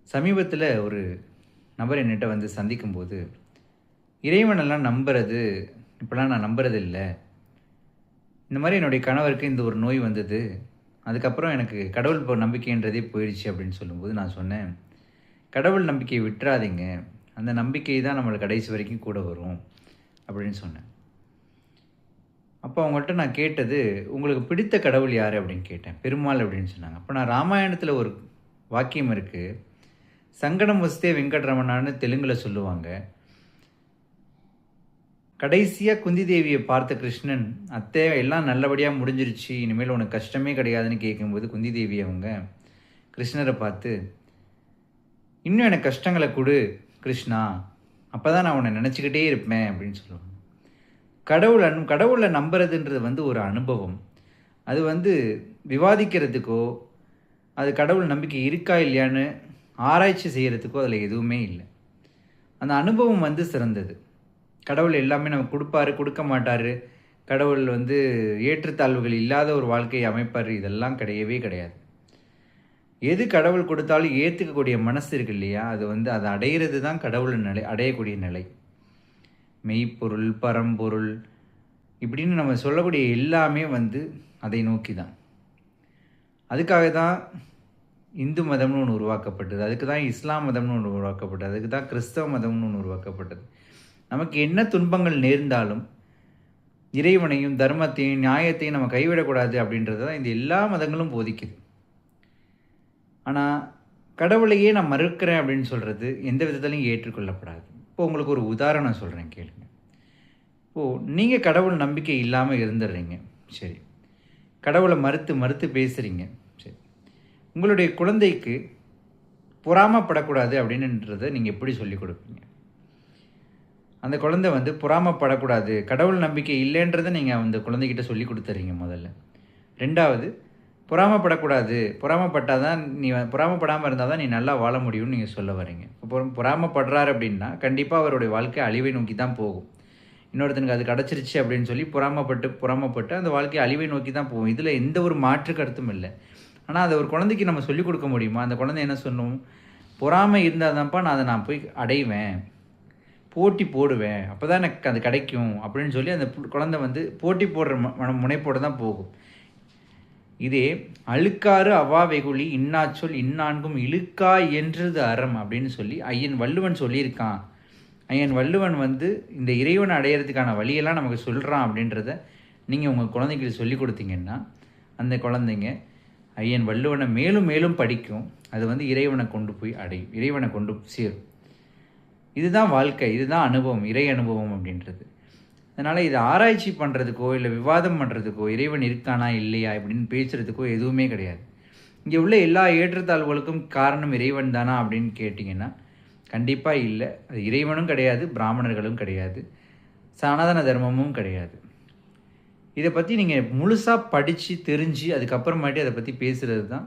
சமீபத்தில ஒரு நபர் என்னிட்ட வந்து சந்திக்கும்போது, இறைவனெல்லாம் நம்புறது இப்பலாம் நான் நம்புறதில்ல. இந்த மாரி என்னுடைய கணவருக்கு இந்த ஒரு நோய் வந்தது. அதுக்கப்புறம் எனக்கு கடவுள் நம்பிக்கைன்றதே போயிடுச்சு அப்படின்னு சொல்லும்போது, நான் சொன்னேன், "கடவுள் நம்பிக்கைய விட்றாதீங்க. அந்த நம்பிக்கை தான் நம்மள கடைசி வரைக்கும் கூட வரும்." அப்படின்னு சொன்னேன். அப்போ அவங்கள்ட்ட நான் கேட்டது, "உங்களுக்கு பிடித்த கடவுள் யாரு?" அப்படின்னு கேட்டேன். "பெருமாள்" அப்படின்னு சொன்னாங்க. அப்ப நான் ராமாயணத்தில ஒரு வாக்கியம் இருக்கு. "சங்கடம் வஸ்தே வெங்கட்ரமணான்னு" தெலுங்குல சொல்லுவாங்க. கடைசியா குந்தி தேவிய பார்த்த கிருஷ்ணன், "அத்தை எல்லாம் நல்லபடியா முடிஞ்சிருச்சு. இனிமேல் உனக்கு கஷ்டமே கிடையாதுன்னு" கேட்கும்போது, குந்தி தேவி அவங்க கிருஷ்ணர பார்த்து, "இன்னும் எனக்கு கஷ்டங்கள குடு கிருஷ்ணா. அப்பதான் நான் உன்ன நெனச்சுக்கிட்டே இருப்பேன்" அப்படின்னு சொல்லுவாங்க. கடவுள நம்புறதுன்றது வந்து ஒரு அனுபவம். அது வந்து விவாதிக்கிறதுக்கோ, அது கடவுள் நம்பிக்கை இருக்கா இல்லையான்னு ஆராய்ச்சி செய்யறதுக்கோ அதில எதுவுமே இல்ல. அந்த அனுபவம் வந்து சிறந்தது. கடவுள் எல்லாமே நமக்கு குடுப்பாரு, குடுக்க மாட்டாரு. கடவுள் வந்து ஏற்றத்தாழ்வுகள் இல்லாத ஒரு வாழ்க்கையை அமைப்பாரு. இதெல்லாம் கிடையவே கிடையாது. எது கடவுள் குடுத்தாலும் ஏத்துக்கக்கூடிய மனசு இருக்கு இல்லையா? அது வந்து அத அடையிறது தான் கடவுளின் நிலை அடையக்கூடிய நிலை. மெய்ப்பொருள், பரம்பொருள் இப்படின்னு நம்ம சொல்லக்கூடிய எல்லாமே வந்து அதை நோக்கி தான். அதுக்காக தான் இந்து மதம்னு ஒண்ணு உருவாக்கப்பட்டது. அதுக்கு தான் இஸ்லாம் மதம்னு ஒண்ணு உருவாக்கப்பட்டது. அதுக்கு தான் கிறிஸ்தவ மதம்னு ஒண்ணு உருவாக்கப்பட்டது. நமக்கு என்ன துன்பங்கள் நேர்ந்தாலும், இறைவனையும், தர்மத்தையும், நியாயத்தையும் நம்ம கைவிடக்கூடாது அப்படின்றத தான் இந்த எல்லா மதங்களும் போதிக்குது. ஆனா, கடவுளையே நான் மறுக்கிறேன் அப்படின்னு சொல்றது எந்த விதத்திலயும் ஏற்றுக்கொள்ளப்படாது. இப்போ உங்களுக்கு ஒரு உதாரணம் சொல்றேன் கேளுங்க. இப்போ நீங்க கடவுள் நம்பிக்கை இல்லாம இருந்துடுறீங்க. சரி. கடவுள மறுத்து மறுத்து பேசுறீங்க. சரி. உங்களுடைய குழந்தைக்கு பொறாமப்படக்கூடாது அப்படின்றத நீங்க எப்படி சொல்லிக் குடுப்பீங்க? அந்த குழந்தை வந்து பொறாமப்படக்கூடாது. கடவுள் நம்பிக்கை இல்லன்றத நீங்க அந்த குழந்தைகிட்ட சொல்லிக் குடுத்துர்றீங்க முதல்ல. 2வது பொறாமப்படக்கூடாது. பொறாமப்பட்டா தான் பொறாமப்படாம இருந்தா தான் நீ நல்லா வாழ முடியும்னு நீங்க சொல்ல வர்றீங்க. இப்போ பொறாமப்படுறாரு அப்படின்னா, கண்டிப்பா அவருடைய வாழ்க்கை அழிவை நோக்கி தான் போகும். இன்னொருத்தனுக்கு அது கிடைச்சிருச்சு அப்படின்னு சொல்லி பொறாமப்பட்டு அந்த வாழ்க்கை அழிவை நோக்கி தான் போகும். இதில எந்த ஒரு மாற்று கருத்தும் இல்ல. ஆனா, அத ஒரு குழந்தைக்கு நம்ம சொல்லிக் குடுக்க முடியுமா? அந்த குழந்தை என்ன சொல்லும்? பொறாமை இருந்தா தான்ப்பா நான் போய் அடைவேன். போட்டி போடுவேன். அப்பதான் எனக்கு அது கிடைக்கும். அப்படின்னு சொல்லி அந்த குழந்தை வந்து போட்டி போடுற முனைப்போட தான் போகும். இதே "அழுக்காறு அவா வெகுளி இன்னாச்சொல் இன்னான்கும் இழுக்கா என்றது அறம்" அப்படின்னு சொல்லி ஐயன் வள்ளுவன் சொல்லியிருக்கான். ஐயன் வள்ளுவன் வந்து இந்த இறைவனை அடையறதுக்கான வழியெல்லாம் நமக்கு சொல்றான் அப்படின்றத நீங்க உங்க குழந்தைக்கு சொல்லிக் குடுத்தீங்கன்னா, அந்த குழந்தைங்க ஐயன் வள்ளுவன மேலும் மேலும் படிக்கும். அது வந்து இறைவனை கொண்டு போய் அடையும். இறைவனை கொண்டு சேரும். இதுதான் வாழ்க்கை. இதுதான் அனுபவம். இறை அனுபவம் அப்படின்றது. அதனால இத ஆராய்ச்சி பண்றதுக்கோ, இல்ல விவாதம் பண்றதுக்கோ, இறைவன் இருக்கானா, இல்லையா இப்படின்னு பேசுறதுக்கோ எதுவுமே கிடையாது. இங்க உள்ள எல்லா ஏற்றத்தாழ்வுகளுக்கும் காரணம் இறைவன் தானா அப்படின்னு கேட்டீங்கன்னா, கண்டிப்பா இல்ல. அது இறைவனும் கிடையாது, பிராமணர்களும் கிடையாது, சனாதன தர்மமும் கிடையாது. இத பத்தி நீங்க முழுசா படிச்சு, தெரிஞ்சு, அதுக்கப்புறமாட்டி அத பத்தி பேசுறது தான்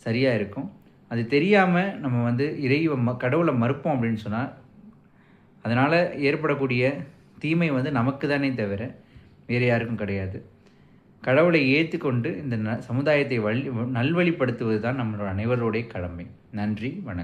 சரியா இருக்கும். அது தெரியாம நம்ம வந்து கடவுள மறுப்போம் அப்படின்னு சொன்னா, அதனால ஏற்படக்கூடிய தீமை வந்து நமக்கு தானே தவிர, வேறு யாருக்கும் கிடையாது. கடவுளை ஏத்துக்கொண்டு இந்த சமுதாயத்தை நல்வழிப்படுத்துவது தான் நம்மளோட அனைவருடைய கடமை. நன்றி, வணக்கம்.